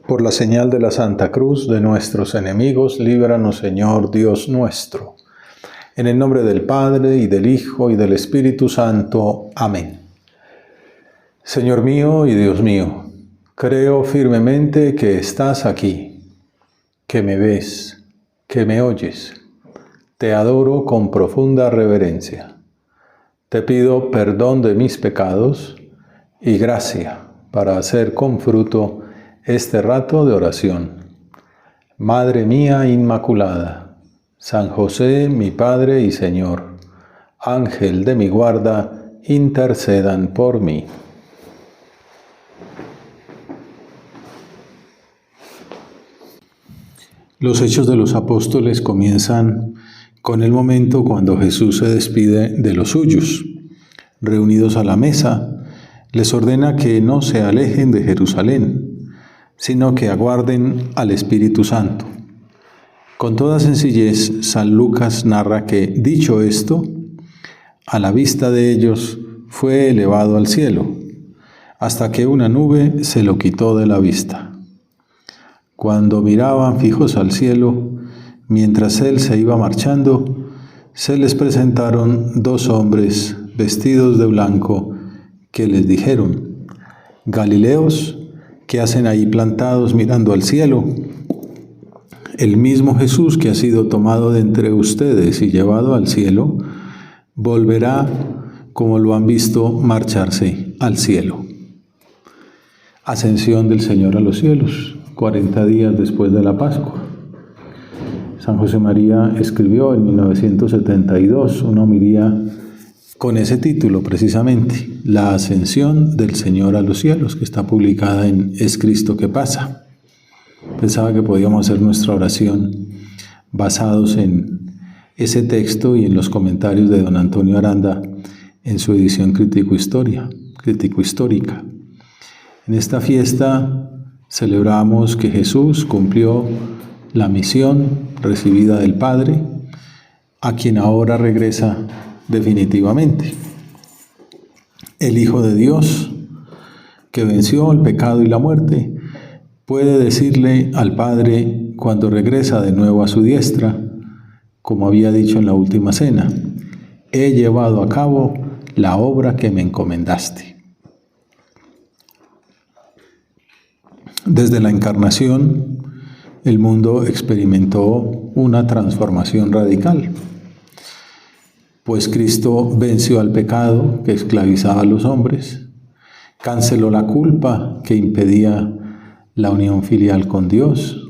Por la señal de la Santa Cruz de nuestros enemigos, líbranos, Señor Dios nuestro. En el nombre del Padre, y del Hijo, y del Espíritu Santo. Amén. Señor mío y Dios mío, creo firmemente que estás aquí, que me ves, que me oyes. Te adoro con profunda reverencia. Te pido perdón de mis pecados y gracia para hacer con fruto este rato de oración. Madre mía Inmaculada, San José, mi Padre y Señor, Ángel de mi guarda, intercedan por mí. Los Hechos de los Apóstoles comienzan con el momento cuando Jesús se despide de los suyos. Reunidos a la mesa, les ordena que no se alejen de Jerusalén, sino que aguarden al Espíritu Santo. Con toda sencillez, San Lucas narra que, dicho esto, a la vista de ellos fue elevado al cielo, hasta que una nube se lo quitó de la vista. Cuando miraban fijos al cielo, mientras él se iba marchando, se les presentaron dos hombres vestidos de blanco que les dijeron: Galileos, ¿qué hacen ahí plantados mirando al cielo? El mismo Jesús que ha sido tomado de entre ustedes y llevado al cielo, volverá como lo han visto marcharse al cielo. Ascensión del Señor a los cielos, 40 días después de la Pascua. San José María escribió en 1972 una homilía con ese título precisamente, La Ascensión del Señor a los cielos, que está publicada en Es Cristo que pasa. Pensaba que podíamos hacer nuestra oración basados en ese texto y en los comentarios de don Antonio Aranda en su edición crítico-histórica. En esta fiesta celebramos que Jesús cumplió la misión recibida del Padre, a quien ahora regresa definitivamente. El Hijo de Dios, que venció el pecado y la muerte, puede decirle al Padre cuando regresa de nuevo a su diestra, como había dicho en la última cena: he llevado a cabo la obra que me encomendaste. Desde la encarnación, el mundo experimentó una transformación radical, pues Cristo venció al pecado que esclavizaba a los hombres, canceló la culpa que impedía la unión filial con Dios,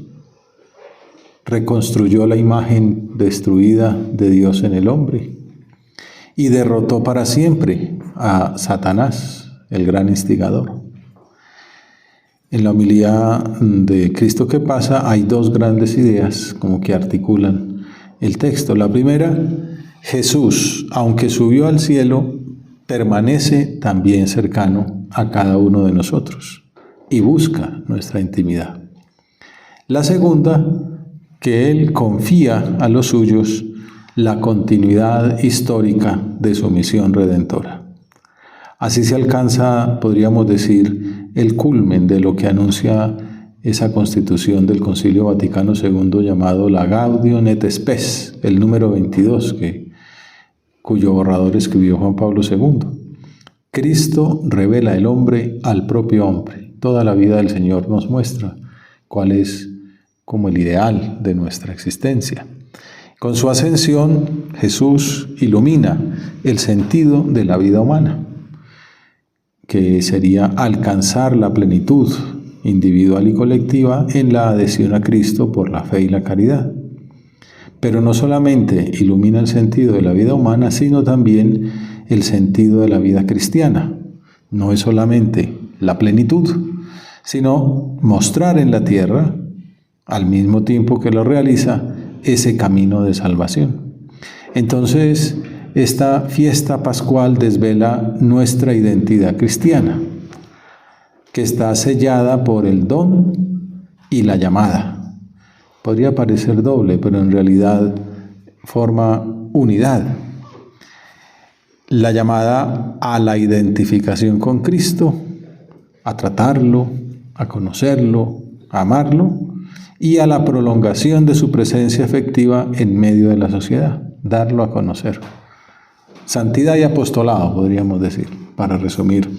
reconstruyó la imagen destruida de Dios en el hombre y derrotó para siempre a Satanás, el gran instigador. En la homilía de Cristo que pasa hay dos grandes ideas como que articulan el texto. La primera: Jesús, aunque subió al cielo, permanece también cercano a cada uno de nosotros y busca nuestra intimidad. La segunda, que Él confía a los suyos la continuidad histórica de su misión redentora. Así se alcanza, podríamos decir, el culmen de lo que anuncia esa constitución del Concilio Vaticano II llamado la Gaudium et Spes, el número 22, cuyo borrador escribió Juan Pablo II. Cristo revela el hombre al propio hombre. Toda la vida del Señor nos muestra cuál es como el ideal de nuestra existencia. Con su ascensión, Jesús ilumina el sentido de la vida humana, que sería alcanzar la plenitud individual y colectiva en la adhesión a Cristo por la fe y la caridad. Pero no solamente ilumina el sentido de la vida humana, sino también el sentido de la vida cristiana. No es solamente la plenitud, sino mostrar en la tierra, al mismo tiempo que lo realiza, ese camino de salvación. Entonces, esta fiesta pascual desvela nuestra identidad cristiana, que está sellada por el don y la llamada. Podría parecer doble, pero en realidad forma unidad. La llamada a la identificación con Cristo, a tratarlo, a conocerlo, a amarlo y a la prolongación de su presencia efectiva en medio de la sociedad, darlo a conocer. Santidad y apostolado, podríamos decir, para resumir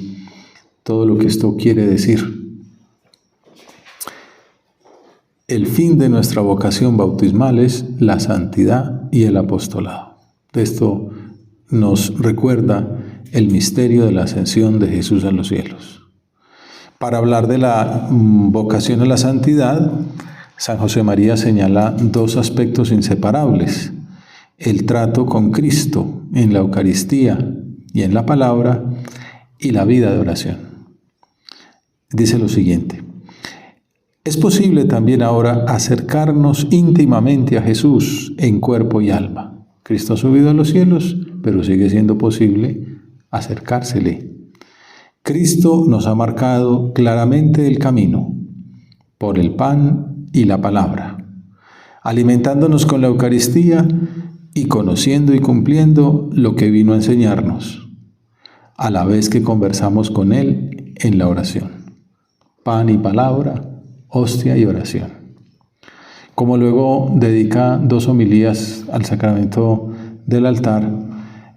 todo lo que esto quiere decir. El fin de nuestra vocación bautismal es la santidad y el apostolado. Esto nos recuerda el misterio de la ascensión de Jesús a los cielos. Para hablar de la vocación a la santidad, San José María señala dos aspectos inseparables: el trato con Cristo en la Eucaristía y en la palabra, y la vida de oración. Dice lo siguiente: es posible también ahora acercarnos íntimamente a Jesús en cuerpo y alma. Cristo ha subido a los cielos, pero sigue siendo posible acercársele. Cristo nos ha marcado claramente el camino por el pan y la palabra, alimentándonos con la Eucaristía y conociendo y cumpliendo lo que vino a enseñarnos, a la vez que conversamos con Él en la oración. Pan y palabra, hostia y oración. Como luego dedica 2 homilías al sacramento del altar,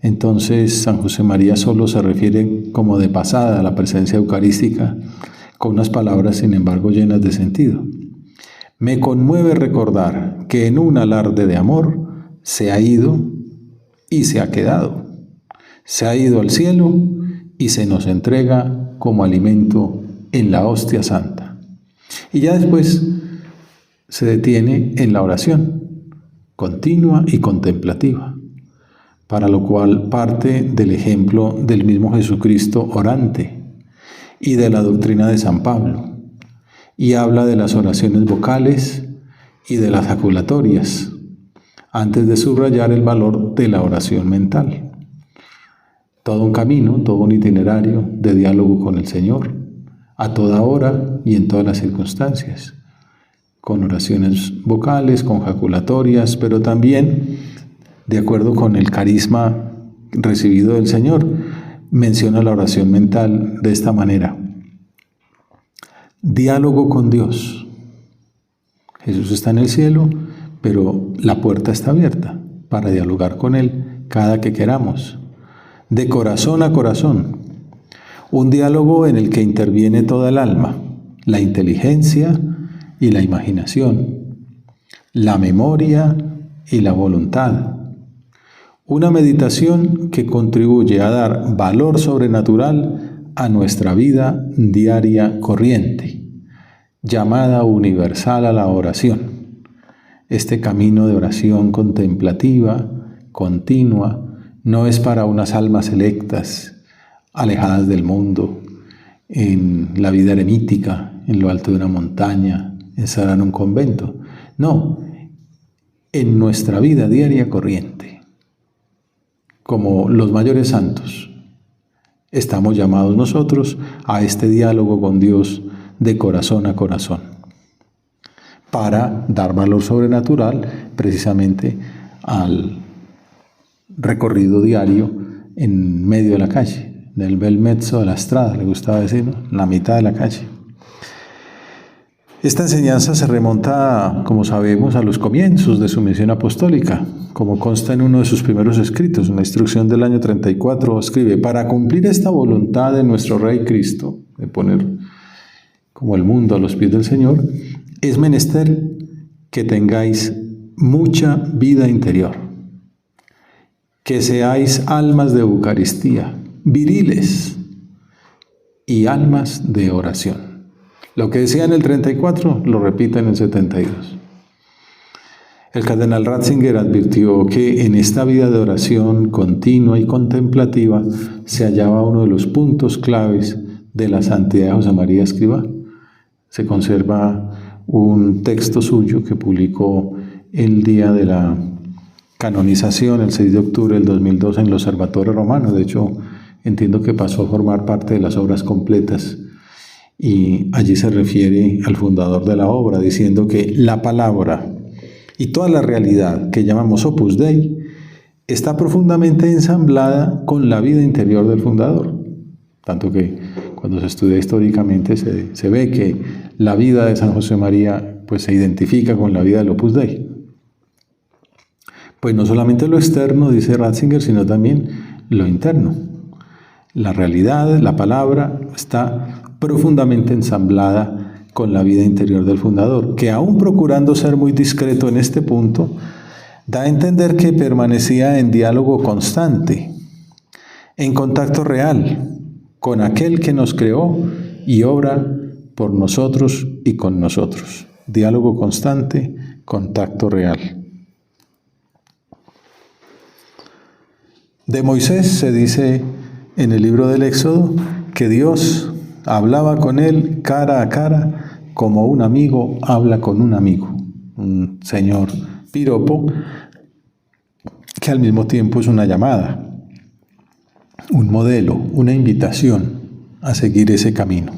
entonces San José María solo se refiere como de pasada a la presencia eucarística, con unas palabras sin embargo llenas de sentido. Me conmueve recordar que en un alarde de amor se ha ido y se ha quedado. Se ha ido al cielo y se nos entrega como alimento en la hostia santa. Y ya después se detiene en la oración continua y contemplativa, para lo cual parte del ejemplo del mismo Jesucristo orante y de la doctrina de San Pablo, y habla de las oraciones vocales y de las jaculatorias, antes de subrayar el valor de la oración mental. Todo un camino, todo un itinerario de diálogo con el Señor, a toda hora y en todas las circunstancias, con oraciones vocales, con jaculatorias, pero también, de acuerdo con el carisma recibido del Señor, menciona la oración mental de esta manera: diálogo con Dios. Jesús está en el cielo, pero la puerta está abierta para dialogar con Él cada que queramos, de corazón a corazón. Un diálogo en el que interviene toda el alma, la inteligencia y la imaginación, la memoria y la voluntad. Una meditación que contribuye a dar valor sobrenatural a nuestra vida diaria corriente, llamada universal a la oración. Este camino de oración contemplativa, continua, no es para unas almas selectas, alejadas del mundo, en la vida eremítica, en lo alto de una montaña, encerrada en un convento. No, en nuestra vida diaria corriente, como los mayores santos, estamos llamados nosotros a este diálogo con Dios de corazón a corazón, para dar valor sobrenatural precisamente al recorrido diario en medio de la calle, del bel mezzo de la estrada, le gustaba decir, ¿no? La mitad de la calle. Esta enseñanza se remonta, como sabemos, a los comienzos de su misión apostólica, como consta en uno de sus primeros escritos, una instrucción del año 34, escribe: para cumplir esta voluntad de nuestro Rey Cristo, de poner como el mundo a los pies del Señor, es menester que tengáis mucha vida interior, que seáis almas de Eucaristía, viriles y almas de oración. Lo que decía en el 34 lo repite en el 72. El cardenal Ratzinger advirtió que en esta vida de oración continua y contemplativa se hallaba uno de los puntos claves de la santidad de José María Escrivá. Se conserva un texto suyo que publicó el día de la canonización, el 6 de octubre del 2002, en el Observatorio Romano. De hecho, entiendo que pasó a formar parte de las obras completas, y allí se refiere al fundador de la obra, diciendo que la palabra y toda la realidad que llamamos Opus Dei está profundamente ensamblada con la vida interior del fundador. Tanto que cuando se estudia históricamente se ve que la vida de San José María pues se identifica con la vida del Opus Dei. Pues no solamente lo externo, dice Ratzinger, sino también lo interno. La realidad, la palabra, está profundamente ensamblada con la vida interior del fundador, que aún procurando ser muy discreto en este punto, da a entender que permanecía en diálogo constante, en contacto real con aquel que nos creó y obra por nosotros y con nosotros. Diálogo constante, contacto real. De Moisés se dice en el libro del Éxodo que Dios hablaba con él cara a cara como un amigo habla con un amigo. Un señor piropo que al mismo tiempo es una llamada, un modelo, una invitación a seguir ese camino.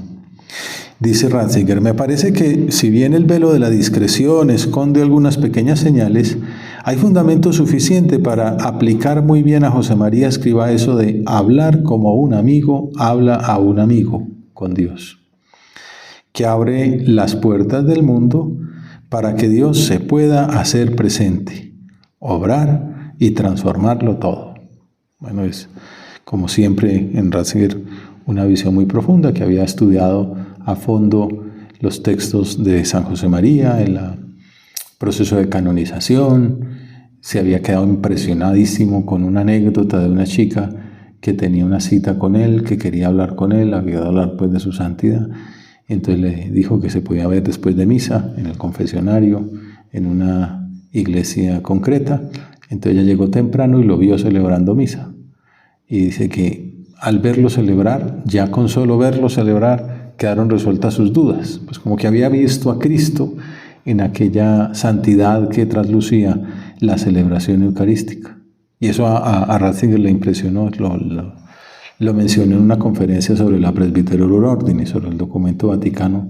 Dice Ratzinger, me parece que si bien el velo de la discreción esconde algunas pequeñas señales, hay fundamento suficiente para aplicar muy bien a José María Escrivá eso de hablar como un amigo habla a un amigo con Dios, que abre las puertas del mundo para que Dios se pueda hacer presente, obrar y transformarlo todo. Bueno, es como siempre en Ratzinger una visión muy profunda que había estudiado a fondo los textos de San José María, el proceso de canonización. Se había quedado impresionadísimo con una anécdota de una chica que tenía una cita con él, que quería hablar con él, había de hablar pues de su santidad. Entonces le dijo que se podía ver después de misa, en el confesionario, en una iglesia concreta. Entonces ella llegó temprano y lo vio celebrando misa. Y dice que al verlo celebrar, ya con solo verlo celebrar, quedaron resueltas sus dudas, pues como que había visto a Cristo en aquella santidad que traslucía la celebración eucarística. Y eso a Ratzinger le impresionó, lo mencionó en una conferencia sobre la Presbyterorum Ordine, sobre el documento vaticano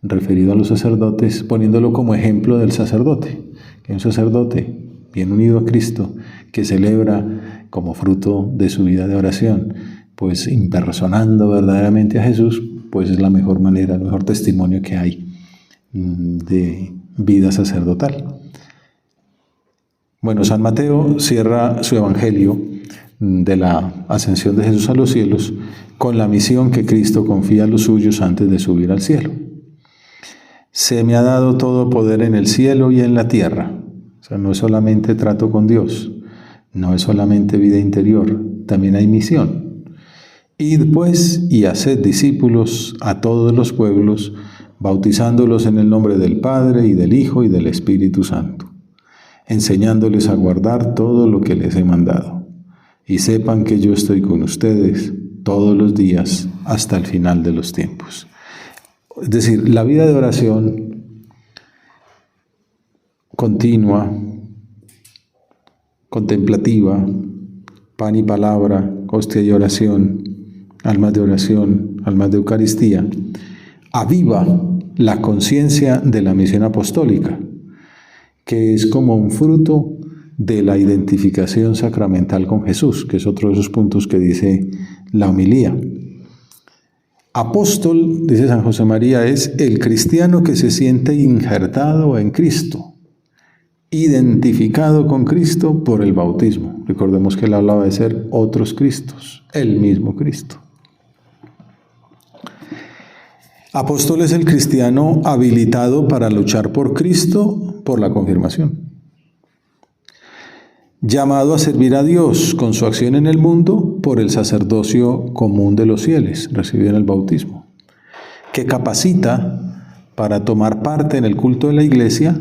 referido a los sacerdotes, poniéndolo como ejemplo del sacerdote, que un sacerdote bien unido a Cristo, que celebra como fruto de su vida de oración, pues impersonando verdaderamente a Jesús, pues es la mejor manera, el mejor testimonio que hay de vida sacerdotal. Bueno, San Mateo cierra su evangelio de la ascensión de Jesús a los cielos con la misión que Cristo confía a los suyos antes de subir al cielo. Se me ha dado todo poder en el cielo y en la tierra. O sea, no es solamente trato con Dios, no es solamente vida interior, también hay misión. Id pues y haced discípulos a todos los pueblos, bautizándolos en el nombre del Padre y del Hijo y del Espíritu Santo, enseñándoles a guardar todo lo que les he mandado. Y sepan que yo estoy con ustedes todos los días hasta el final de los tiempos. Es decir, la vida de oración continua, contemplativa, pan y palabra, hostia y oración, almas de oración, almas de Eucaristía, aviva la conciencia de la misión apostólica, que es como un fruto de la identificación sacramental con Jesús, que es otro de esos puntos que dice la homilía. Apóstol, dice San José María, es el cristiano que se siente injertado en Cristo, identificado con Cristo por el bautismo. Recordemos que él hablaba de ser otros Cristos, el mismo Cristo. Apóstol es el cristiano habilitado para luchar por Cristo por la confirmación. Llamado a servir a Dios con su acción en el mundo por el sacerdocio común de los fieles, recibido en el bautismo, que capacita para tomar parte en el culto de la Iglesia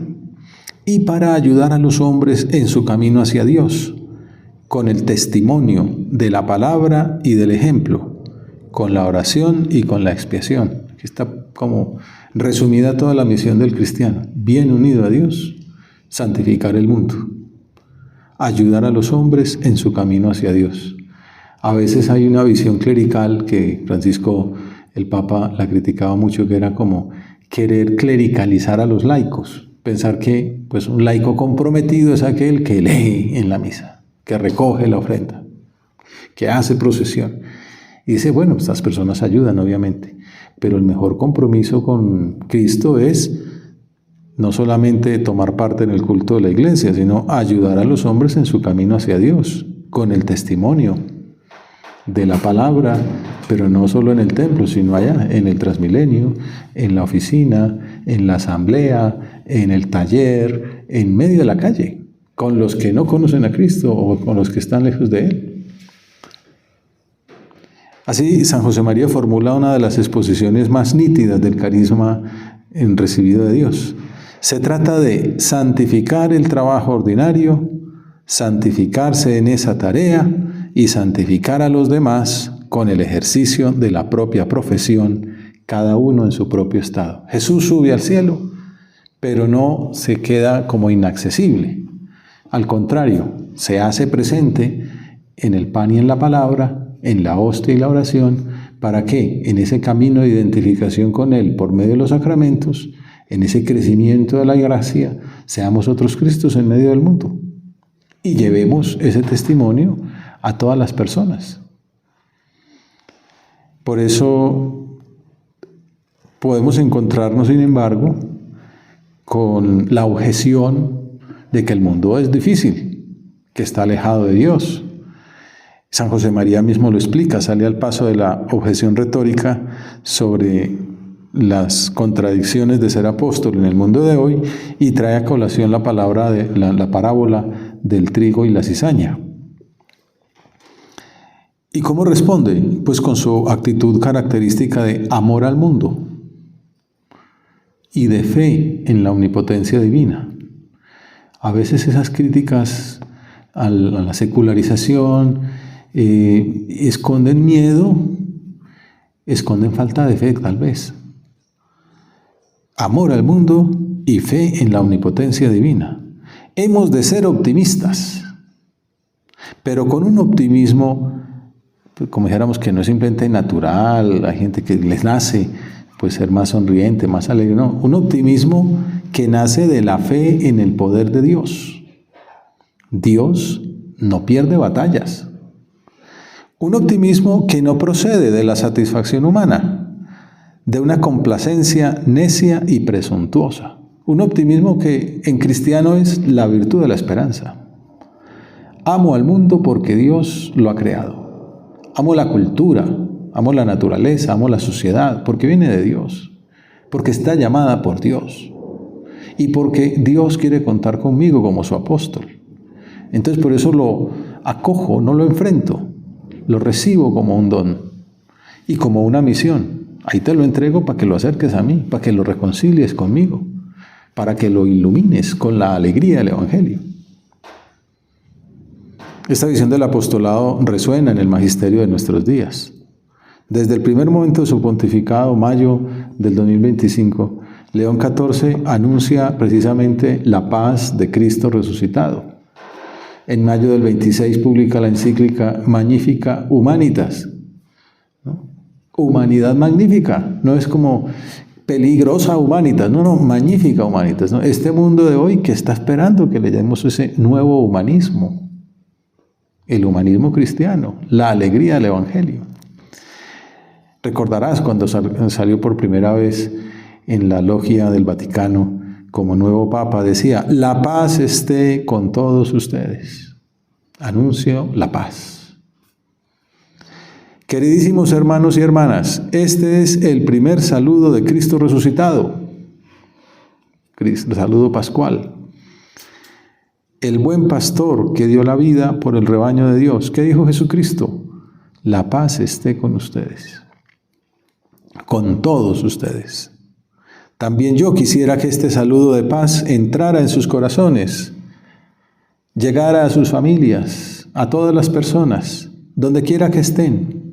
y para ayudar a los hombres en su camino hacia Dios, con el testimonio de la palabra y del ejemplo, con la oración y con la expiación. Aquí está como resumida toda la misión del cristiano, bien unido a Dios, santificar el mundo, ayudar a los hombres en su camino hacia Dios. A veces hay una visión clerical que Francisco, el Papa, la criticaba mucho, que era como querer clericalizar a los laicos, pensar que pues, un laico comprometido es aquel que lee en la misa, que recoge la ofrenda, que hace procesión. Y dice, bueno, estas personas ayudan, obviamente, pero el mejor compromiso con Cristo es no solamente tomar parte en el culto de la iglesia, sino ayudar a los hombres en su camino hacia Dios, con el testimonio de la palabra, pero no solo en el templo, sino allá, en el Transmilenio, en la oficina, en la asamblea, en el taller, en medio de la calle, con los que no conocen a Cristo o con los que están lejos de Él. Así, San José María formula una de las exposiciones más nítidas del carisma recibido de Dios. Se trata de santificar el trabajo ordinario, santificarse en esa tarea y santificar a los demás con el ejercicio de la propia profesión, cada uno en su propio estado. Jesús sube al cielo, pero no se queda como inaccesible. Al contrario, se hace presente en el pan y en la palabra, en la hostia y la oración, para que en ese camino de identificación con Él por medio de los sacramentos, en ese crecimiento de la gracia, seamos otros Cristos en medio del mundo y llevemos ese testimonio a todas las personas. Por eso podemos encontrarnos, sin embargo, con la objeción de que el mundo es difícil, que está alejado de Dios. San José María mismo lo explica, sale al paso de la objeción retórica sobre las contradicciones de ser apóstol en el mundo de hoy y trae a colación la palabra de la parábola del trigo y la cizaña. ¿Y cómo responde? Pues con su actitud característica de amor al mundo y de fe en la omnipotencia divina. A veces esas críticas a la secularización esconden miedo, esconden falta de fe tal vez. Amor al mundo y fe en la omnipotencia divina. Hemos de ser optimistas, pero con un optimismo, como dijéramos, que no es simplemente natural, hay gente que les nace pues ser más sonriente, más alegre, no, un optimismo que nace de la fe en el poder de Dios. Dios no pierde batallas. Un optimismo que no procede de la satisfacción humana, de una complacencia necia y presuntuosa. Un optimismo que en cristiano es la virtud de la esperanza. Amo al mundo porque Dios lo ha creado. Amo la cultura, amo la naturaleza, amo la sociedad, porque viene de Dios, porque está llamada por Dios y porque Dios quiere contar conmigo como su apóstol. Entonces por eso lo acojo, no lo enfrento, lo recibo como un don y como una misión. Ahí te lo entrego para que lo acerques a mí, para que lo reconcilies conmigo, para que lo ilumines con la alegría del Evangelio. Esta visión del apostolado resuena en el magisterio de nuestros días. Desde el primer momento de su pontificado, mayo del 2025, León XIV anuncia precisamente la paz de Cristo resucitado. En mayo del 26 publica la encíclica Magnificat Humanitas, ¿no? Humanidad magnífica, no es como peligrosa humanitas, no, magnífica humanitas, ¿no? Este mundo de hoy que está esperando que le llamemos ese nuevo humanismo, el humanismo cristiano, la alegría del Evangelio. Recordarás cuando salió por primera vez en la logia del Vaticano como nuevo Papa, decía, la paz esté con todos ustedes. Anuncio la paz. Queridísimos hermanos y hermanas, este es el primer saludo de Cristo resucitado, el saludo pascual. El buen pastor que dio la vida por el rebaño de Dios. ¿Qué dijo Jesucristo? La paz esté con ustedes, con todos ustedes. También yo quisiera que este saludo de paz entrara en sus corazones, llegara a sus familias, a todas las personas, donde quiera que estén,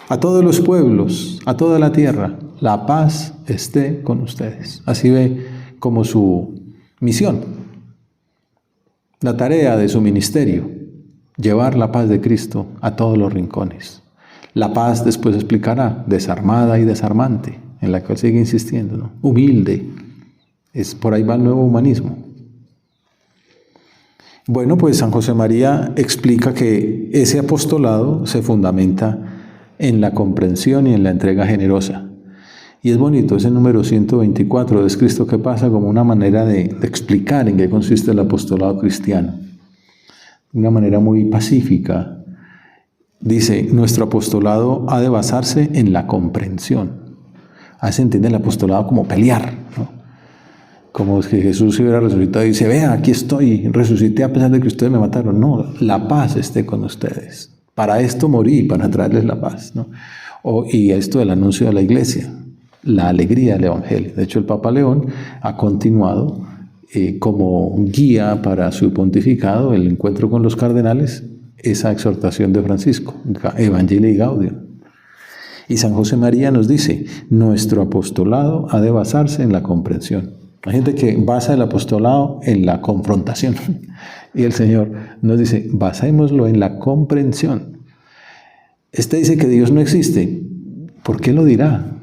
a todos los pueblos, a toda la tierra. La paz esté con ustedes. Así ve como su misión, la tarea de su ministerio, llevar la paz de Cristo a todos los rincones. La paz, después explicará, desarmada y desarmante, en la cual sigue insistiendo, ¿no? Humilde. Por ahí va el nuevo humanismo. Bueno, pues San José María explica que ese apostolado se fundamenta en la comprensión y en la entrega generosa. Y es bonito, ese número 124 es Cristo que pasa como una manera de explicar en qué consiste el apostolado cristiano. De una manera muy pacífica. Dice, nuestro apostolado ha de basarse en la comprensión. Así se entiende el apostolado como pelear, ¿no? Como que Jesús se hubiera resucitado y dice, vea, aquí estoy, resucité a pesar de que ustedes me mataron. No, la paz esté con ustedes. Para esto morí, para traerles la paz, ¿no? Y esto del anuncio de la iglesia, la alegría del evangelio. De hecho, el Papa León ha continuado como guía para su pontificado, el encuentro con los cardenales, esa exhortación de Francisco, Evangelii Gaudium. Y San José María nos dice, nuestro apostolado ha de basarse en la comprensión. Hay gente que basa el apostolado en la confrontación. Y el Señor nos dice, basémoslo en la comprensión. Este dice que Dios no existe. ¿Por qué lo dirá?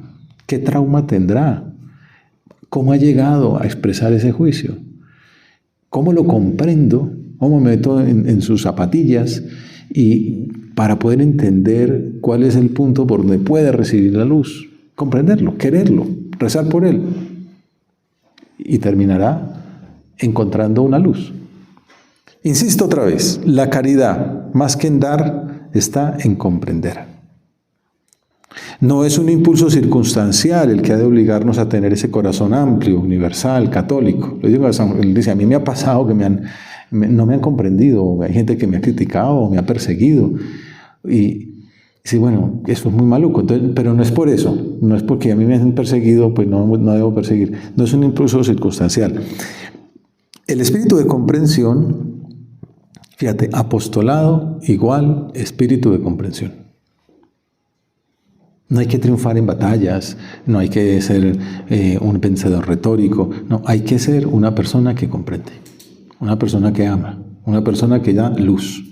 ¿Qué trauma tendrá? ¿Cómo ha llegado a expresar ese juicio? ¿Cómo lo comprendo? ¿Cómo me meto en sus zapatillas? Y para poder entender cuál es el punto por donde puede recibir la luz. Comprenderlo, quererlo, rezar por él. Y terminará encontrando una luz. Insisto otra vez, la caridad, más que en dar, está en comprender. No es un impulso circunstancial el que ha de obligarnos a tener ese corazón amplio, universal, católico. Él dice, a mí me ha pasado que no me han comprendido, hay gente que me ha criticado, me ha perseguido. Y dice, bueno, eso es muy maluco, entonces, pero no es por eso, no es porque a mí me han perseguido, pues no debo perseguir. No es un impulso circunstancial. El espíritu de comprensión, fíjate, apostolado igual espíritu de comprensión. No hay que triunfar en batallas, no hay que ser un pensador retórico, no, hay que ser una persona que comprende, una persona que ama, una persona que da luz,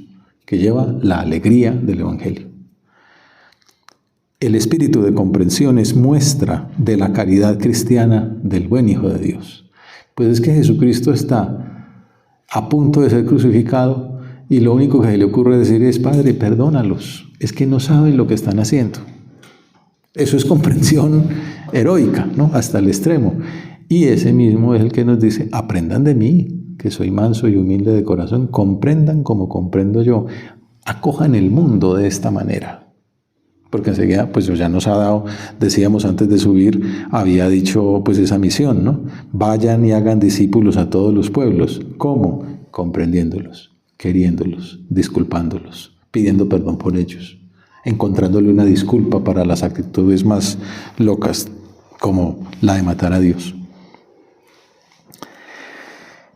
que lleva la alegría del Evangelio. El espíritu de comprensión es muestra de la caridad cristiana del buen Hijo de Dios. Pues es que Jesucristo está a punto de ser crucificado y lo único que se le ocurre decir es, Padre, perdónalos, es que no saben lo que están haciendo. Eso es comprensión heroica, ¿no? Hasta el extremo. Y ese mismo es el que nos dice, aprendan de mí, que soy manso y humilde de corazón, comprendan como comprendo yo, acojan el mundo de esta manera. Porque enseguida, pues ya nos ha dado, decíamos antes de subir, había dicho pues esa misión, ¿no? Vayan y hagan discípulos a todos los pueblos. ¿Cómo? Comprendiéndolos, queriéndolos, disculpándolos, pidiendo perdón por ellos, encontrándole una disculpa para las actitudes más locas, como la de matar a Dios.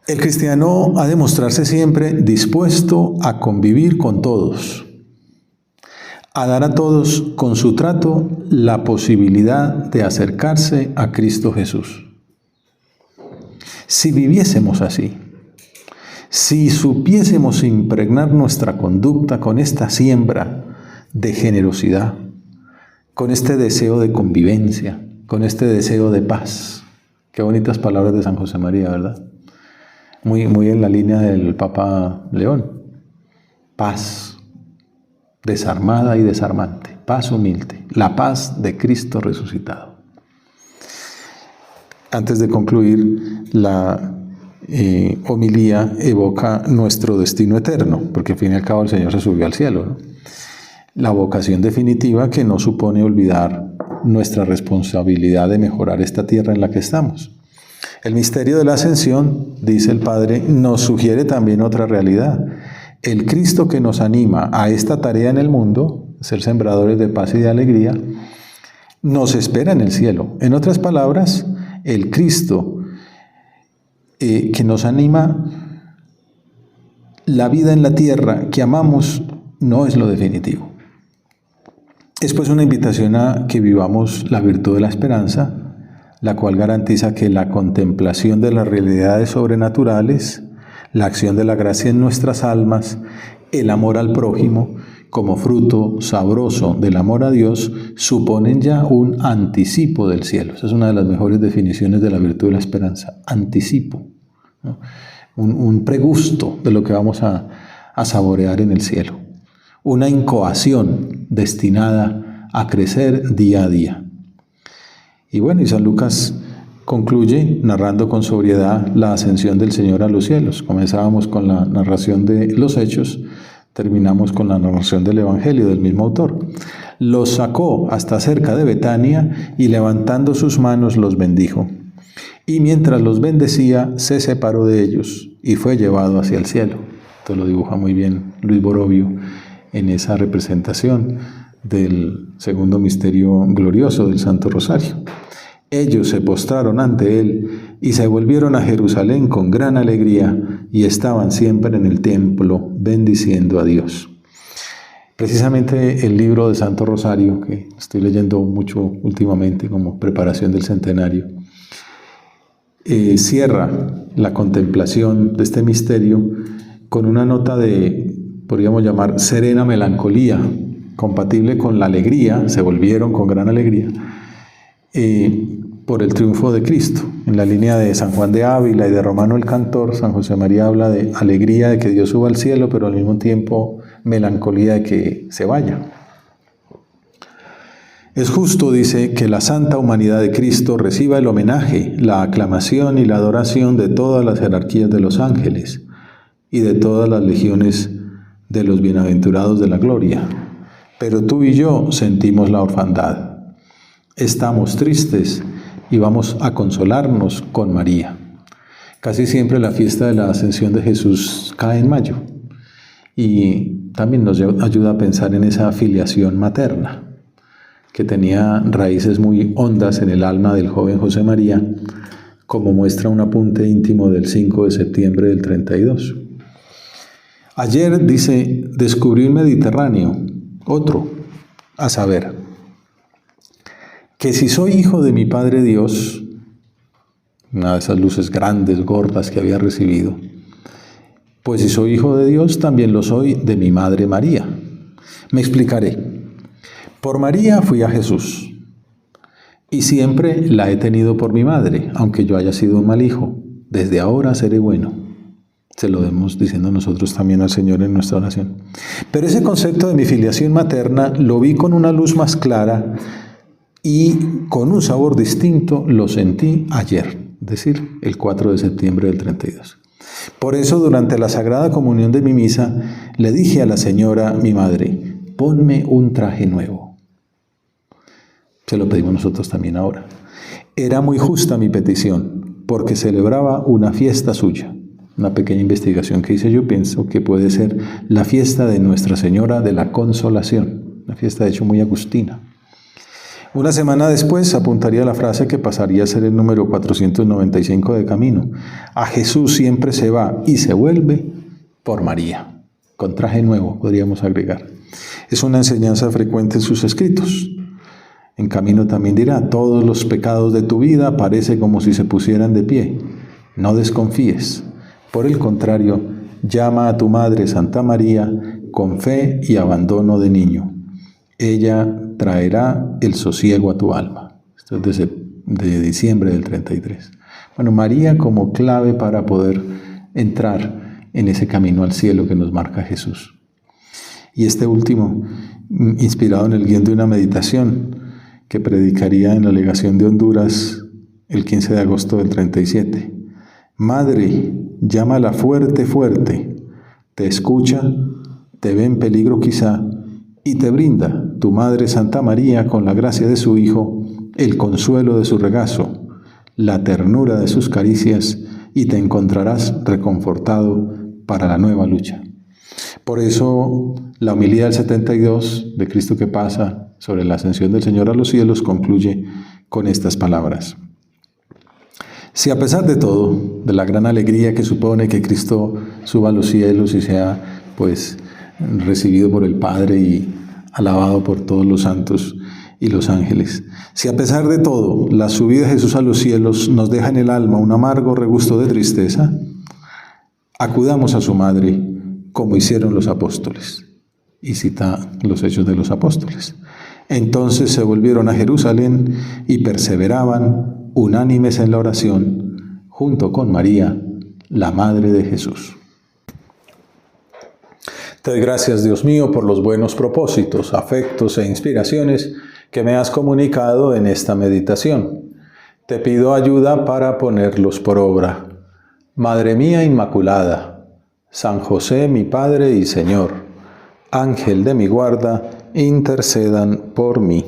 El cristiano ha de mostrarse siempre dispuesto a convivir con todos, a dar a todos con su trato la posibilidad de acercarse a Cristo Jesús. Si viviésemos así, si supiésemos impregnar nuestra conducta con esta siembra de generosidad, con este deseo de convivencia, con este deseo de paz. Qué bonitas palabras de San José María, ¿verdad? Muy en la línea del Papa León. Paz, desarmada y desarmante, paz humilde, la paz de Cristo resucitado. Antes de concluir, la homilía evoca nuestro destino eterno, porque al fin y al cabo el Señor se subió al cielo, ¿no? La vocación definitiva que no supone olvidar nuestra responsabilidad de mejorar esta tierra en la que estamos. El misterio de la ascensión, dice el Padre, nos sugiere también otra realidad. El Cristo que nos anima a esta tarea en el mundo, ser sembradores de paz y de alegría, nos espera en el cielo. En otras palabras, el Cristo que nos anima, la vida en la tierra que amamos, no es lo definitivo. Es pues una invitación a que vivamos la virtud de la esperanza, la cual garantiza que la contemplación de las realidades sobrenaturales, la acción de la gracia en nuestras almas, el amor al prójimo, como fruto sabroso del amor a Dios, suponen ya un anticipo del cielo. Esa es una de las mejores definiciones de la virtud de la esperanza, anticipo, ¿no? Un pregusto de lo que vamos a saborear en el cielo. Una incoación destinada a crecer día a día. Y bueno, y San Lucas concluye narrando con sobriedad la ascensión del Señor a los cielos. Comenzábamos con la narración de los Hechos, terminamos con la narración del Evangelio del mismo autor. Los sacó hasta cerca de Betania y levantando sus manos los bendijo. Y mientras los bendecía, se separó de ellos y fue llevado hacia el cielo. Esto lo dibuja muy bien Luis Borovio en esa representación del segundo misterio glorioso del Santo Rosario. Ellos se postraron ante él y se volvieron a Jerusalén con gran alegría y estaban siempre en el templo bendiciendo a Dios. Precisamente el libro de Santo Rosario, que estoy leyendo mucho últimamente como preparación del centenario, cierra la contemplación de este misterio con una nota de, podríamos llamar, serena melancolía, compatible con la alegría, se volvieron con gran alegría, por el triunfo de Cristo. En la línea de San Juan de Ávila y de Romano el Cantor, San José María habla de alegría de que Dios suba al cielo, pero al mismo tiempo melancolía de que se vaya. Es justo, dice, que la santa humanidad de Cristo reciba el homenaje, la aclamación y la adoración de todas las jerarquías de los ángeles y de todas las legiones de los bienaventurados de la gloria. Pero tú y yo sentimos la orfandad. Estamos tristes y vamos a consolarnos con María. Casi siempre la fiesta de la Ascensión de Jesús cae en mayo y también nos ayuda a pensar en esa filiación materna que tenía raíces muy hondas en el alma del joven José María, como muestra un apunte íntimo del 5 de septiembre del 32. Ayer, dice, descubrí un Mediterráneo, otro, a saber, que si soy hijo de mi Padre Dios, una de esas luces grandes, gordas que había recibido, pues si soy hijo de Dios, también lo soy de mi Madre María. Me explicaré. Por María fui a Jesús, y siempre la he tenido por mi madre, aunque yo haya sido un mal hijo. Desde ahora seré bueno. Se lo debemos diciendo nosotros también al Señor en nuestra oración. Pero ese concepto de mi filiación materna lo vi con una luz más clara y con un sabor distinto lo sentí ayer, es decir, el 4 de septiembre del 32. Por eso, durante la Sagrada Comunión de mi misa, le dije a la Señora, mi madre, ponme un traje nuevo. Se lo pedimos nosotros también ahora. Era muy justa mi petición, porque celebraba una fiesta suya. Una pequeña investigación que hice yo, pienso que puede ser la fiesta de Nuestra Señora de la Consolación, una fiesta de hecho muy agustina. Una semana después apuntaría la frase que pasaría a ser el número 495 de Camino. A Jesús siempre se va y se vuelve por María. Con traje nuevo, podríamos agregar. Es una enseñanza frecuente en sus escritos. En Camino también dirá, todos los pecados de tu vida parece como si se pusieran de pie. No desconfíes. Por el contrario, llama a tu Madre Santa María con fe y abandono de niño. Ella traerá el sosiego a tu alma. Esto es de diciembre del 33. Bueno, María como clave para poder entrar en ese camino al cielo que nos marca Jesús. Y este último, inspirado en el guión de una meditación que predicaría en la legación de Honduras el 15 de agosto del 37. Madre, llámala fuerte, fuerte, te escucha, te ve en peligro quizá, y te brinda tu Madre Santa María con la gracia de su Hijo, el consuelo de su regazo, la ternura de sus caricias, y te encontrarás reconfortado para la nueva lucha. Por eso, la homilía del 72 de Cristo que pasa sobre la ascensión del Señor a los cielos concluye con estas palabras. Si a pesar de todo, de la gran alegría que supone que Cristo suba a los cielos y sea pues recibido por el Padre y alabado por todos los santos y los ángeles, si a pesar de todo la subida de Jesús a los cielos nos deja en el alma un amargo regusto de tristeza, acudamos a su Madre como hicieron los apóstoles. Y cita los Hechos de los Apóstoles. Entonces se volvieron a Jerusalén y perseveraban unánimes en la oración, junto con María, la Madre de Jesús. Te doy gracias, Dios mío, por los buenos propósitos, afectos e inspiraciones que me has comunicado en esta meditación. Te pido ayuda para ponerlos por obra. Madre mía Inmaculada, San José, mi Padre y Señor, Ángel de mi guarda, intercedan por mí.